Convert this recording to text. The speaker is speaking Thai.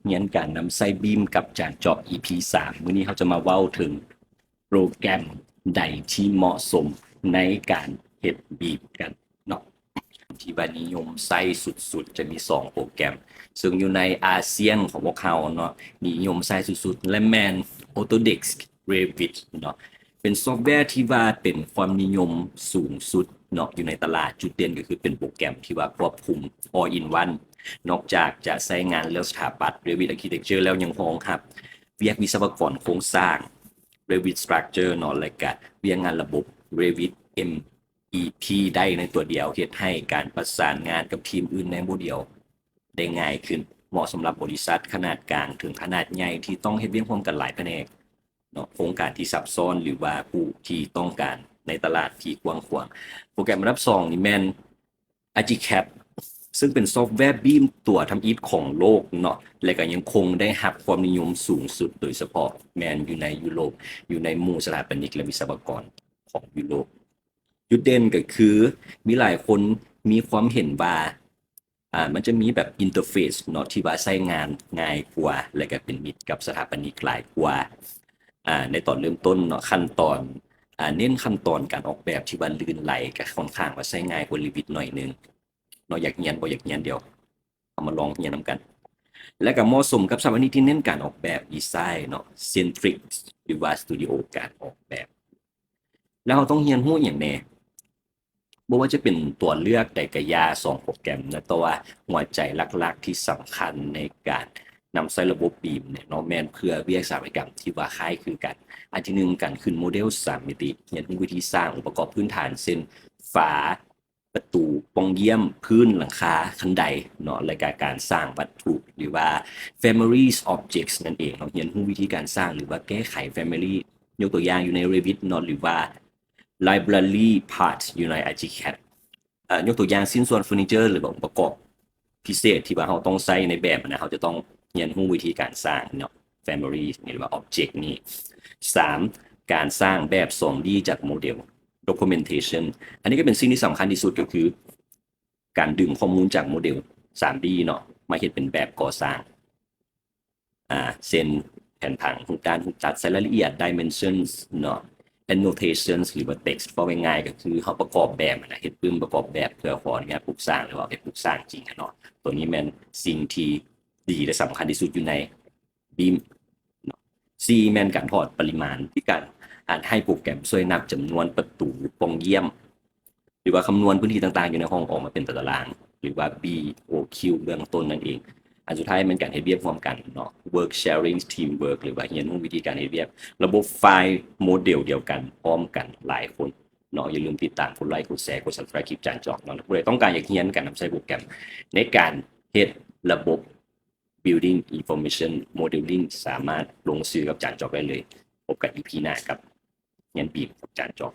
เรียนการนำไส้บีมกับจานเจาะ EP 3มื้อนี้เขาจะมาเว้าถึงโปรแกรมใดที่เหมาะสมในการเฮ็ดบีมกันเนาะที่ว่านิยมใช้สุดๆจะมี2โปรแกรมซึ่งอยู่ในอาเซียนของพวกเขาเนาะนิยมใช้สุดๆและแม่น Autodesk Revit เนาะเป็นซอฟต์แวร์ที่ว่าเป็นความนิยมสูงสุดเนาะอยู่ในตลาดจุดเด่นก็คือเป็นโปรแกรมที่ว่าครอบคลุม all in one นอกจากจะใช้งานเรื่องสถาปัตย์ Revit Architecture แล้วยังรองรับเวียกวิศวกรโครงสร้าง Revit Structure เนาะและก็เวียกงานระบบ Revit MEP ได้ในตัวเดียวเฮ็ดให้การประสานงานกับทีมอื่นในโมเดลได้ง่ายขึ้นเหมาะสำหรับบริษัทขนาดกลางถึงขนาดใหญ่ที่ต้องเฮ็ดเวียกพร้อมกันหลายแผนกเนาะโครงการที่ซับซ้อนหรือว่าผู้ที่ต้องการในตลาดที่กว้างขวางโปรแกรมระดับ2นี่แม่น ArchiCAD ซึ่งเป็นซอฟต์แวร์บีมตัวทำอิฐของโลกเนาะและก็ยังคงได้รับความนิยมสูงสุดโดยเฉพาะแม่นอยู่ในยุโรปอยู่ในหมู่สถาปนิกและวิศวกรของยุโรปจุดเด่นก็คือมีหลายคนมีความเห็นว่ามันจะมีแบบอินเทอร์เฟซเนาะที่ว่าใช้งานง่ายกว่าและก็เป็นมิตรกับสถาปนิกหลายกว่าในตอนเริ่มต้นเนาะขั้นตอนเน้นขั้นตอนการออกแบบที่ว่าลื่นไหลก็ค่อนข้างว่าใช้ง่ายกว่า Revit หน่อยนึงเนาะอยากเรียนบ่อยากเรียนเดี๋ยวเอามาลองเรียนนํกันและก็เหมาะสมกับสถาปนิกที่เน้นการออกแบบดีไซน์เนาะ Centric หรือว่าสตูดิโอการออกแบบแล้วเราต้องเรียนรู้อิหยังแหน่บ่ว่าจะเป็นตัวเลือกใดก็อย่า2โปรแกรมนะแต่ว่าหัวใจหลักๆที่สำคัญในการนำใช้ระบบบีมเนี่ยเนาะแม่นเพื่อเวียกสถาปัตยกรรมที่ว่าคล้ายคือกันอันที่1การขึ้นโมเดล3มิติเรียนรู้วิธีสร้างองค์ประกอบพื้นฐานเช่นฝาประตูปองเยี่ยมพื้นหลังคาคันไดเนาะและก็การสร้างวัตถุหรือว่า Families Objects นั่นเองเนาะเรียนรู้วิธีการสร้างหรือว่าแก้ไข Family ยกตัวอย่างอยู่ใน Revit เนาะหรือว่า Library Part อยู่ใน ArchiCAD ยกตัวอย่างชิ้นส่วนเฟอร์นิเจอร์หรือองค์ประกอบพิเศษที่ว่าเราต้องใช้ในแบบนะเราจะต้องเรียนรู้วิธีการสร้างเนาะ Family หรือว่า Object นี่3การสร้างแบบ 2D จากโมเดล Documentation อันนี้ก็เป็นสิ่งที่สำคัญที่สุดก็คือการดึงข้อมูลจากโมเดล 3D เนาะมาเฮ็ดเป็นแบบก่อสร้างเช่นแผนผังการจัดรายละเอียด dimensions เนาะ annotations หรือว่า text เพราะง่ายๆก็คือเขาประกอบแบบนะเฮ็ดปึ้มประกอบแบบเพื่อขออนุญาตปลูกสร้างหรือว่าไปปลูกสร้างจริงเนาะตัวนี้แม่นสิ่งที่ดีและสำคัญที่สุดอยู่ใน BIM เนาะ4แม่นการถอดปริมาณที่การให้โปรแกรมช่วยนับจำนวนประตูปองเยี่ยมหรือว่าคำนวณพื้นที่ต่างๆอยู่ในห้องออกมาเป็นตารางหรือว่า BOQ เบื้องต้นนั่นเองอันสุดท้ายมันการเฮ็ดเวียกร่วมกันเนาะ work sharing team work หรือว่าเรียนรู้วิธีการเฮ็ดเวียกระบบไฟล์โมเดลเดียวกันพร้อมกันหลายคนเนาะอย่าลืมติดตามกดไลค์กดแชร์กด Subscribe คลิปจานจอกเนาะผู้ใดต้องการอยากเรียนการนำใช้โปรแกรมในการเฮ็ดระบบ building information modeling สามารถลงซื้อกับจานจอกได้เลยพบกัน EP หน้าครับเรียนบีบกับจานจอก